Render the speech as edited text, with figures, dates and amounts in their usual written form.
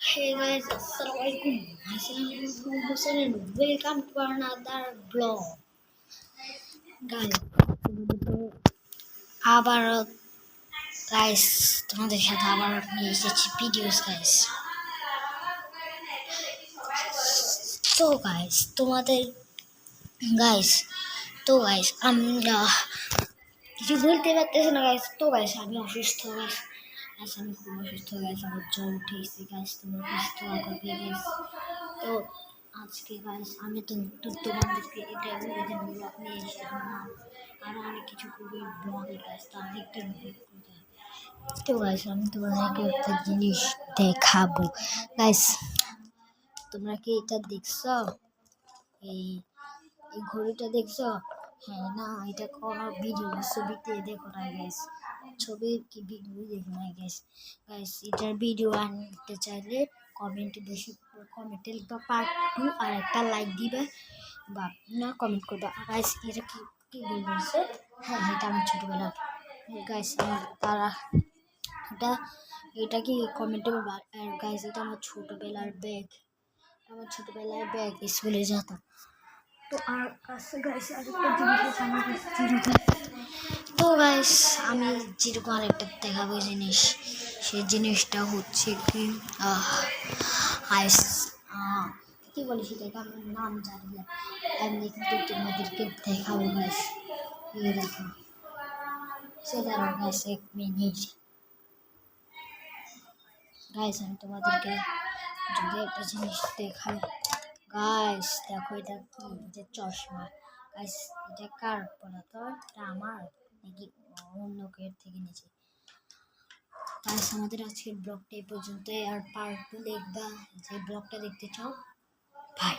Hey guys, Assalamualaikum. Assalamualaikum Hussein and welcome to another vlog. Guys, আবার guys তোমাদের সাথে আবার নিয়ে এসেছি ভিডিওস guys. তো guys তোমাদের guys আমরা কিছু বলতে পারতেছি না guys. তো guys আমি অসুস্থ guys. আমি খুব অসুস্থ guys. আমার জ্বর উঠেছে guys. তোমরা বুঝতে পারবে guys. তো আজকে গাইস আমি তো তোমাদেরকে এটা বলে দেবো ব্লগ নিয়ে এসেছিলাম না আর অনেক কিছু করবো ব্লগে গাইস তা দেখতে তো গাইস আমি তোমাদেরকে একটা জিনিস দেখাবো গাইস তোমরা কি এটা দেখছো এই এই ঘড়িটা দেখছো হ্যাঁ না এটা কোনো ভিডিও ছবিতে দেখো না গাইস ছবি কি ভিডিও দেখো না গাইস এটার ভিডিও আনতে চাইলে কমেন্টে বেশি কমেন্টে লিখবা পার্ট 2 আর একটা লাইক দিবে বা না কমেন্ট করবে গাইস এটা কি কি বলছে হ্যাঁ এটা আমার ছোটবেলা গাইস তারা এটা কি কমেন্টে বলবা আর গাইস এটা আমার ছোটবেলার ব্যাগ স্কুলে যেতাম তো আর কাছে গাইস আরেকটা জিনিস আমার তো গাইস আমি যেরকম আরেকটা দেখাবো জিনিস সেই জিনিসটা হচ্ছে কি আইস কি বলি সেটাকে আমার নাম জানি না আমি কিন্তু তোমাদেরকে দেখাবো গাইস এই দেখো সেটা গাইস 1 মিনিট গাইস আমি তোমাদেরকে যদি একটা জিনিস দেখাই গাইস দেখো এটা কি যে চশমা গাইস এটা কার পরা তো এটা আমার নাকি অন্য কেউ থেকে নিয়েছে গাইস আমাদের আজকের ব্লগটা এই পর্যন্তই আর পার্ট 2 দেখবা যে ব্লগটা দেখতে চাও বাই